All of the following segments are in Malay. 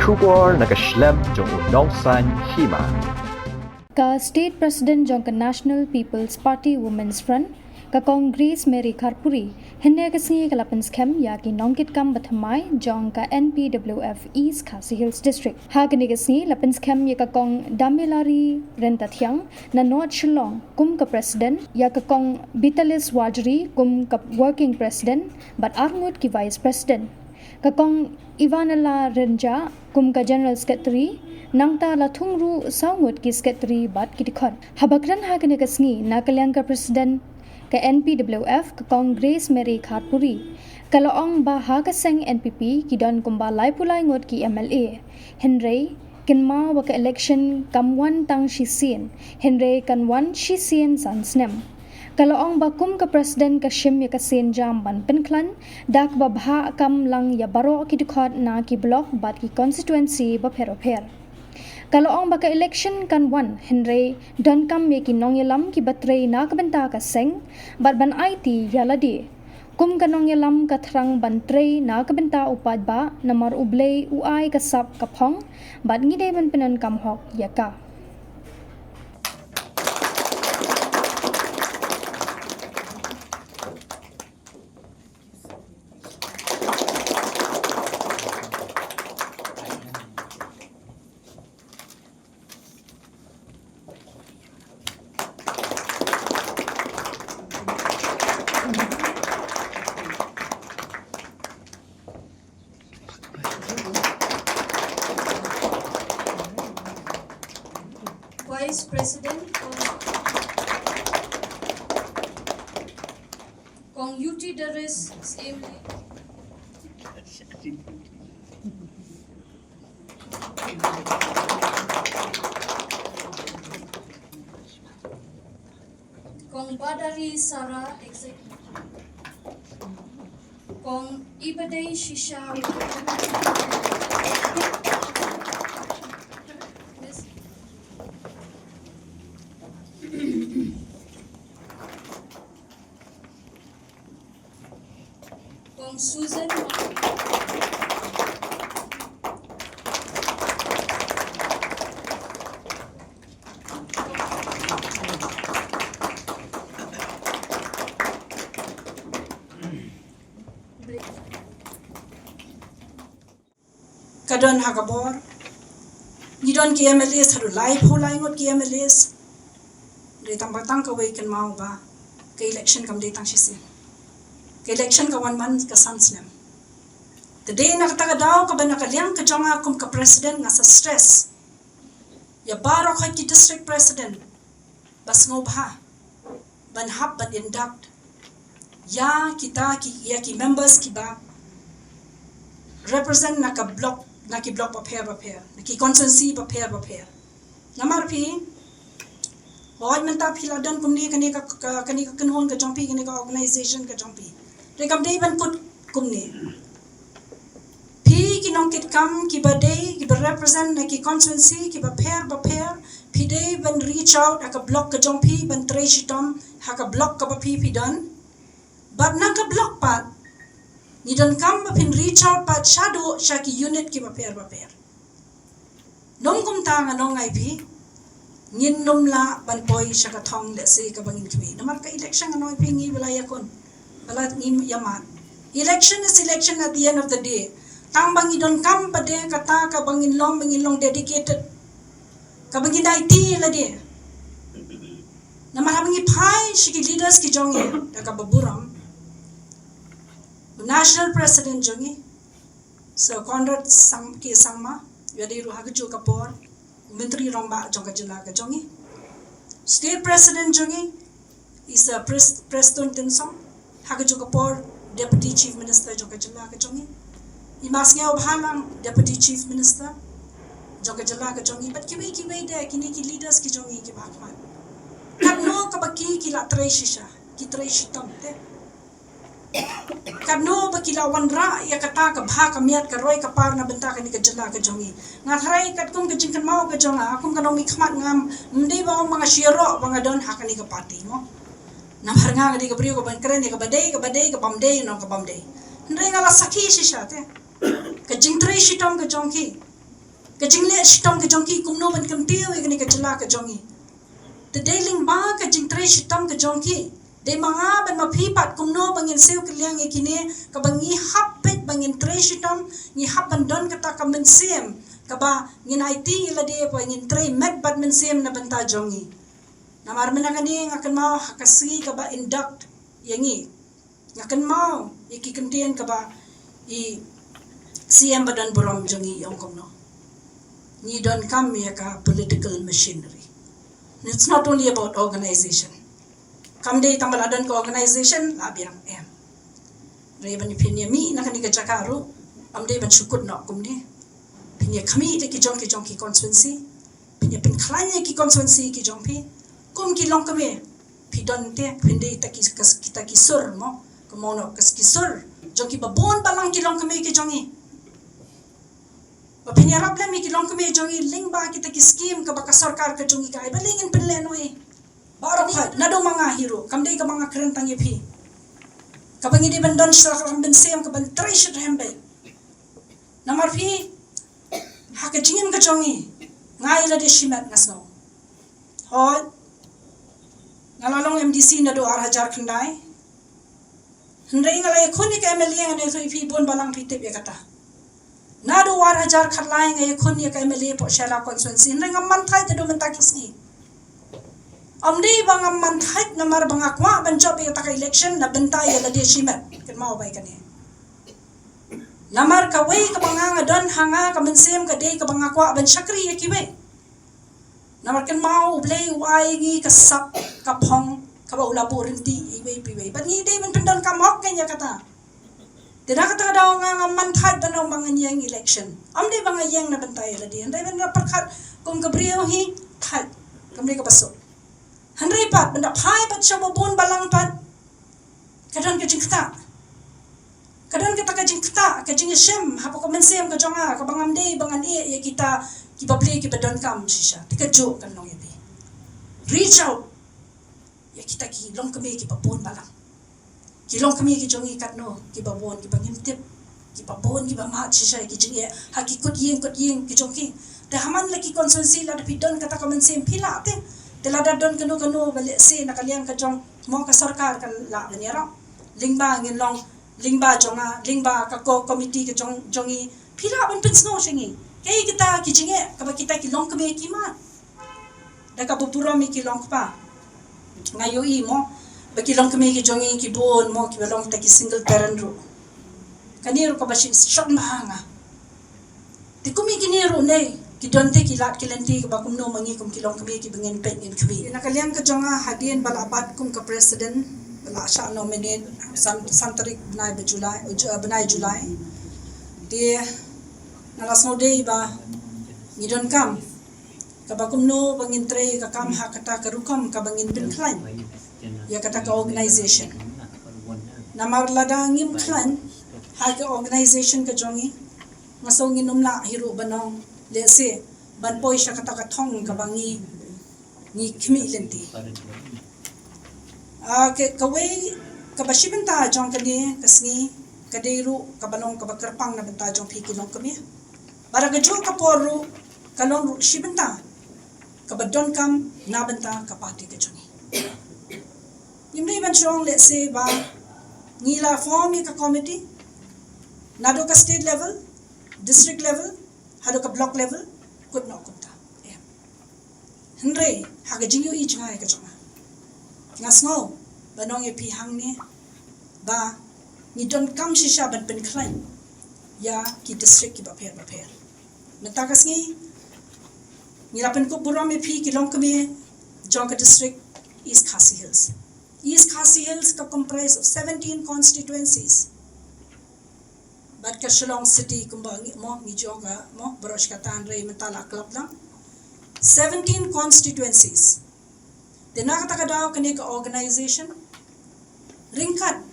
Shubor nakaslem jong unongsan Hima. Ka State President jong ka National People's Party Women's Front ka Congress Mary Kharpuri hinde ka singi ka Pynskhem Ïaki Nongkitkam Thymmai jong ka Npwf East Khasi Hills District ha ka ni ka singi Pynskhem ya ka kong Damilari Rentathyang na North Shillong kum ka President ya ka kong Bitalis Wajri kum ka Working President but Armut ki Vice President ka kong Ivanala Renja kum ka General Secretary nangta la thungru saungut ki Secretary bat ki dikhon habakran ha ka ni ka singi na kalyang ka President ka Npwf ka Congress Mary Kharpuri kalaong ba ha ka Seng NPP ki don kumba lai pulai ngot ki MLA Henry kinma wa ka election kamwan tang shisien Henry kanwan shisien sansnem kalaong ba kum ka President ka shim ya ka sen jam ban Pynkhlaiñ dak ba bha kam lang ya baro ki dikhot na ki block bat ki constituency ba phero pher kalaong baka election kan wan Henry don kam me ki nongyalam ki batre na kabenta ka Seng bat ban IT yaladi kum ka nongyalam ka thrang ban tre na kabenta upad ba namar ublay uai ka sap ka phong bat ngide ban penan kam hok Ïaka. Vice President Kong UT Daris Seng Kong Badari Sara Executive Kong Ibadei Shisha Kong Susan kadon hagabor nidon ki MLS haru live holai ngot ki MLS de tambang ka wei kan mau ba ke election kam de tang shisi ke election ka 1 month ka sansnem today na kata daw ka ban nakaliang ka jonga kum ka president nga sa stress ya baro ka ki district president bas ngobha ban hab ban induct ya kita ki ya ki members ki ba represent na ka block na ki block pa pair na ki constituency pa pair namar pi hoy menta phila dan kumni kani ka kanhon ka jompi kani ka organization ka jompi rekam dei ban kut kumni pi ki Nongkitkam ki badei ki represent na ki constituency ki pa pair pi dei ban reach out aka block ka jompi ban tre shitom haka block ka pa pi dan but na ka block pat ni don kam ba pin reach out pat shadow shaki unit ki ba pair nom kum ta nga nong ai pi ngin nom la ban poi shaka thong le se ka bangin ki namar ka election nga noi pi ngi wala yakon wala ngi yaman election is election at the end of the day tang bangi don kam pa de kata ka bangin long dedicated ka bangin IT la de namar bangi phai shiki leaders ki jongi da ka baburam national president jongi so Conrad sam ki sangma yadi ru hagju kapor menteri romba jonga jila ka jongi state president jongi is a president tensong hagju kapor deputy chief minister jonga jila ka jongi imas ngeo bhalang deputy chief minister jonga jila ka jongi but kiwi de kini ki leaders ki jongi ki bakman kadno ka baki ki la tre shisha ki tre shitam te kadno bakila wanra ya kata ka bha ka miat ka roi ka par na benta ka ni ka jala ka jongi nga thrai kat kum ka jingkan mau ka jonga akum ka nomi khmat ngam mdei ba mga shiro mga don hakani ka party mo nam harnga ka di ka brio ka ban kren ka badei ka bamdei no ka bamdei ndai ngala sakhi shisha te ka jingtrei shitom ka jongki jingle shitam ke jongki kumno ban kam teu ke jela ke jongi the dailing ba ke jing tre shitam ke jongki de manga ban ma phi pat kumno bangin seu ke liang kine ka bangi hapet bangin tre shitam ni hapan don kata ka men sem ka ba ngin IT ila de pa ngin tre met bat men sem na banta jongi namar menakani ngakan mau hakasi ka ba induct yangi ngakan mau iki kentien ka ba I CM badan borom jongi yong komno ni don come ya ka political machinery. And it's not only about organization. Come day tambal adan ko organization labiang em. Reban pinya mi nakani ka jakaru amde ban syukur nak kumni. Pinya kami de ki jongki constituency. Pinya Pynkhlaiñ ki constituency ki jongpi. Kum ki long kami. Pidon te pinde kita ki sur mo. Kemono kas ki sur. Jongki babon balang ki long kami ki jongi. Pinya problem ki long kami jongi ling ba kita ki scheme ka baka sarkar ka jongi ka balingin penlen we. Baru khat nado mga hero kamdei ka mga kerentang yepi. Kabangi di bandon sa ben sem ka ban tresh rembe. Namar pi haka jingin ka jongi ngai la de shimat nasno. Hoi ngalalong MDC nado arhajar khandai. Hendai ngalai khuni ka MLA ngane so ipi bon balang pitip ya kata. Nado war hajar khatlaing ay khun ya kay mali po siya constituency ring amman thai tado mentak kisni amdi bang amman thai namar bang akwa ban job ya tak election na bentay ya ladi shimat ken mau bai kani namar ka wei ka bang ngadon hanga ka mensem ka dei ka bang akwa ban shakri ya kiwe namar ken mau blei wai ngi ka sap ka phong ka ba ula purinti iwe piwe ban ngi dei ban pendon ka mok ken ya kata tidak kata daw nga manthad na mga yang election. Amde bang yang na bantay la di. Andai ban perkhat kung kabriyo hi thad. Kamri ka pasok. Handai pat banda phai pat siya bobon balang pat. Kadon ka jingkta. Kadon kita ka jingkta, ka jingisem hapo ka mensem ka jonga ka bang amde bang ani ya kita kibabli ki badon kam sisha. Tika jo kan nong yabi. Reach out. Ya kita ki long kami ki bobon balang. Kilong kami ki jongi katno ki babon ki bangimtip ki babon ki bamat sisay ki jingi haki kot yeng ki jongi te haman laki constituency la pidon kata kamen sem pila te la don kanu bale se nakaliang ka jong mo ka sarkar kan la nyara lingba ngin long lingba jonga lingba ka ko committee ka jongi pila ban pinsno singi kay kita ki jingi ka ba kita ki long kami ki ma da ka bupuro mi ki long pa ngayo i mo bagi long kami ki jongi ki bon mo ki balong ta ki single parent ro kaniro ka bashi shot mahanga ti kumi kiniro nei ki donte ki lat ki lenti ka bakum no mangi kum ki long kami ki bengen pen in kami nakaliang ka jonga hadien balabat kum ka president bala sha nominate santarik benai Julai dia nalas no day ba ngidon kam ka bakum no bangin tre ka kam ha kata ka rukam ka bangin Pynkhlaiñ ya kata ka organization namar ladangim klan ha ka organization ka jongi ngasongin umla hiro banong lese ban poi sha kata ka thong ka bangi ni khimi lenti ke kawai ka bashibenta jong ka ni kasni ka deiru ka banong ka bakarpang na benta jong phiki long kami bara ga jo ka poru kalong shibenta ka badon kam na benta ka party ka jongi Imri ban strong let's say ba ngila form ka committee nado ka state level district level hado ka block level kut no kunta Henry haga jingyo I chunga ka chunga ngasno banong e pi hang ni ba ni don kam shisha ban Pynkhlaiñ ya ki district ki ba pher natakas ngi ngila pen ko buram e pi ki long kami jonka district East Khasi Hills East Khasi Hills ka comprise of 17 constituencies. But ka Shillong City kumbangi mo ni joga mo barosh ka tanre mentala club lang. 17 constituencies. Dinakata ka daw kani ka organization ringkat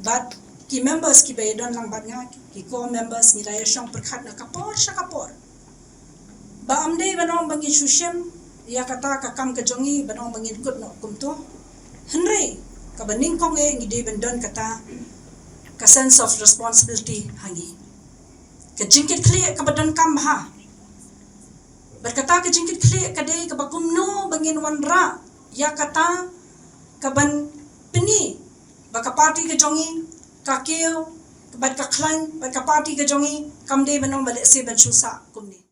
but ki members ki bayadon lang bad nga ki co-members ni raya siyang perkhat na kapor siya kapor. Ba amde banong bangi shushim ya kata ka kam ka jongi banong bangin kut no kumto. Henry kabaning kong ngide bendon kata ka sense of responsibility hangi ka jingkit clear kabadon kam ha Berkata ke jingkit klik kadai ke bakumno bangin wanra. Ya kata ke ban peni. Baka parti ke jongi. Kakil. Bat ka Khaiñ. Bat ka parti ke jongi. Kamde benong balik se ban susa kumni.